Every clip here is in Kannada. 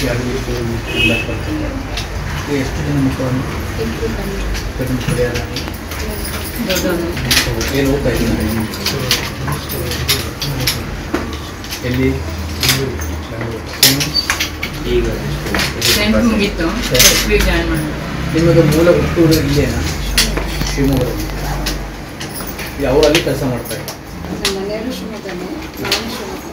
ಎಷ್ಟು ಜನ ಮಕ್ಕಳನ್ನು ಏನು ಓದ್ತಾ ಇದ್ದೀನಿ ಎಲ್ಲಿ ಈಗ ಮುಗೀತು ಜಾಯ್ನ್ ಮಾಡಿ. ನಿಮಗೆ ಮೂಲ ಹುಟ್ಟೂರು ಇಲ್ಲೇನಾ? ಶಿವಮೊಗ್ಗದಲ್ಲಿ ಯಾವೂರಲ್ಲಿ ಕೆಲಸ ಮಾಡ್ತಾರೆ? ಮನೆಯವರು ಶಿವಮೊಗ್ಗನೇ, ನಾನು ಶಿವಮೊಗ್ಗ,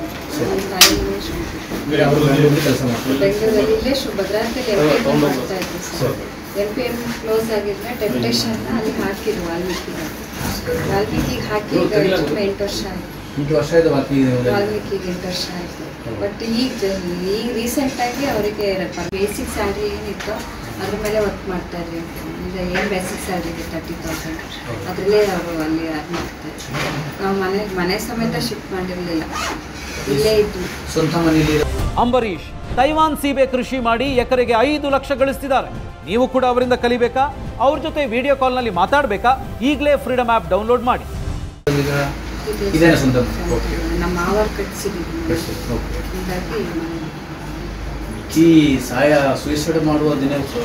ಕೆಲಸ ಮಾಡ್ತಾರೆ ಬೆಂಗಳೂರಲ್ಲಿ. ಇಲ್ಲೇ ಭದ್ರಾವತಿಯಲ್ಲಿ ಮಾಡ್ತಾ ಇದ್ವಿ ಸರ್. MPM ಕ್ಲೋಸ್ ಆಗಿದ್ರೆ ಟೆಂಪ್ಟೇಷನ್ ಅಲ್ಲಿ ಹಾಕಿದ್ರು ವಾಲ್ಮೀಕಿಗೆ ಹಾಕಿ ಈಗ 8 ವರ್ಷ ಆಯಿತು. 8 ವರ್ಷ ಆಯಿತು ವಾಲ್ಮೀಕಿಗೆ 8 ವರ್ಷ ಆಯಿತು. ಬಟ್ ಈಗ ರೀಸೆಂಟಾಗಿ ಅವರಿಗೆ ಬೇಸಿಕ್ ಸ್ಯಾಲ್ರಿ ಏನಿತ್ತು ಅದ್ರ ಮೇಲೆ ವರ್ಕ್ ಮಾಡ್ತಾ ಇದ್ರಿ. ಈಗ ಏನು ಬೇಸಿಕ್ ಸ್ಯಾಲ್ರಿ ಇದೆ 30,000, ಅದರಲ್ಲೇ ಅವರು ಅಲ್ಲಿ ಅರ್ನ್ ಮಾಡ್ತಾರೆ. ನಾವು ಮನೆ ಸಮೇತ ಶಿಫ್ಟ್ ಮಾಡಿರಲಿಲ್ಲ, ಇಲ್ಲೇ ಇದ್ದು ಸ್ವಂತ ಮನೆಯಲ್ಲಿ. ಅಂಬರೀಶ್ ತೈವಾನ್ ಸೀಬೆ ಕೃಷಿ ಮಾಡಿ ಎಕರೆಗೆ 5 ಲಕ್ಷ ಗಳಿಸ್ತಿದ್ದಾರೆ. ನೀವು ಕೂಡ ಅವರಿಂದ ಕಲಿಬೇಕಾ? ಅವ್ರ ಜೊತೆ ವಿಡಿಯೋ ಕಾಲ್ನಲ್ಲಿ ಮಾತಾಡಬೇಕಾ? ಈಗಲೇ ಫ್ರೀಡಮ್ ಆ್ಯಪ್ ಡೌನ್ಲೋಡ್ ಮಾಡಿ. ನಮ್ಮ ಮಾವರು ಕಟ್ಟಿಸಿದ್ದೀವಿ. ಈ ಸೂಸೈಡ್ ಮಾಡುವ ಒಂದಷ್ಟು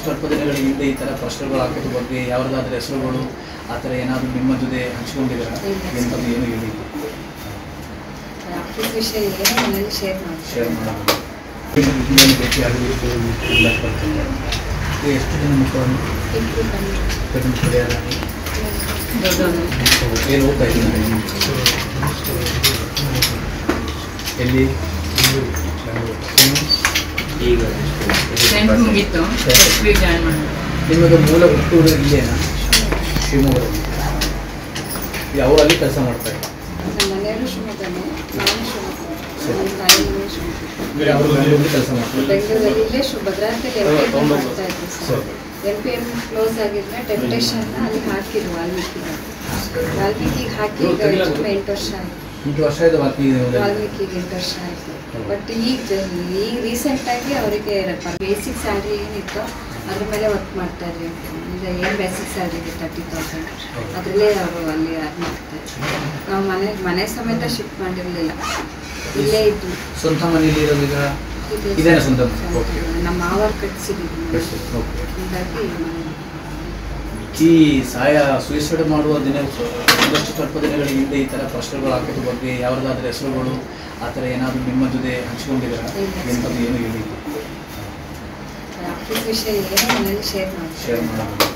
ಸ್ವಲ್ಪ ದಿನಗಳ ಹಿಂದೆ ಈ ಥರ ಪ್ರಶ್ನೆಗಳು ಹಾಕೋದ್ರ ಬಗ್ಗೆ ಯಾವ್ದಾದ್ರೂ ಹೆಸರುಗಳು ಆ ಥರ ಏನಾದರೂ ನಿಮ್ಮ ಜೊತೆ ಹಂಚ್ಕೊಂಡಿದ್ದೀರಾ? ಎಂಥದ್ದು ಏನು ಹೇಳಿ ವಿಷಯ ಏನೋ ಮನೇಲಿ ಶೇರ್ ಮಾಡೋದು. ಎಷ್ಟು ಜನ ಮಕ್ಕಳನ್ನು ಏನು ಓದ್ತಾ ಇದ್ದೀನಿ ಎಲ್ಲಿ ಈಗ ಮುಗೀತು ಜಾಯ್ನ್ ಮಾಡಿ. ನಿಮಗೆ ಮೂಲ ಹುಟ್ಟೂರು ಇಲ್ಲೇನಾ? ಶಿವಮೊಗ್ಗದಲ್ಲಿ ಯಾವೂರಲ್ಲಿ ಕೆಲಸ ಮಾಡ್ತಾರೆ? ಮನೆಯವರು ಶಿವಮೊಗ್ಗನೇ, ನಾನು ಶಿವಮೊಗ್ಗ, ಕೆಲಸ ಮಾಡ್ತಾರೆ ಬೆಂಗಳೂರಲ್ಲಿ. ಇಲ್ಲೇ ಭದ್ರಾವತಿಯಲ್ಲಿ ಮಾಡ್ತಾ ಇದ್ವಿ ಸರ್. MPM ಕ್ಲೋಸ್ ಆಗಿದ್ರೆ ಟೆಂಪ್ಟೇಷನ್ ಅಲ್ಲಿ ಹಾಕಿದ್ರು ವಾಲ್ಮೀಕಿಗೆ ಹಾಕಿ ಈಗ 8 ವರ್ಷ ಆಯಿತು. 8 ವರ್ಷ ಆಯಿತು ವಾಲ್ಮೀಕಿಗೆ 8 ವರ್ಷ ಆಯಿತು. ಬಟ್ ಈಗ ರೀಸೆಂಟಾಗಿ ಅವರಿಗೆ ಬೇಸಿಕ್ ಸ್ಯಾಲ್ರಿ ಏನಿತ್ತು ಅದ್ರ ಮೇಲೆ ವರ್ಕ್ ಮಾಡ್ತಾ ಇದ್ರಿ. ಈಗ ಏನು ಬೇಸಿಕ್ ಸ್ಯಾಲ್ರಿ ಇದೆ 30,000, ಅದರಲ್ಲೇ ಅವರು ಅಲ್ಲಿ ಅರ್ನ್ ಮಾಡ್ತಾರೆ. ನಾವು ಮನೆ ಸಮೇತ ಶಿಫ್ಟ್ ಮಾಡಿರಲಿಲ್ಲ, ಇಲ್ಲೇ ಇದ್ದು ಸ್ವಂತ ಮನೆಯಲ್ಲಿ ಇರೋದೀಗ ಸ್ವಂತ ನಮ್ಮ ಮಾವರು ಕಟ್ಟಿಸಿದ್ದೀವಿ. ಈ ಸೂಸೈಡ್ ಮಾಡುವ ಒಂದಷ್ಟು ಸ್ವಲ್ಪ ದಿನಗಳ ಹಿಂದೆ ಈ ಥರ ಪ್ರಶ್ನೆಗಳು ಹಾಕೋದ್ರ ಬಗ್ಗೆ ಯಾವ್ದಾದ್ರೂ ಹೆಸರುಗಳು ಆ ಥರ ಏನಾದರೂ ನಿಮ್ಮ ಜೊತೆ ಹಂಚ್ಕೊಂಡಿದ್ದೀರಾ? ಎಂಥದ್ದು ಏನು ಹೇಳಿ ವಿಷಯ ಏನೋ ಮನೇಲಿ ಶೇರ್ ಮಾಡೋದು.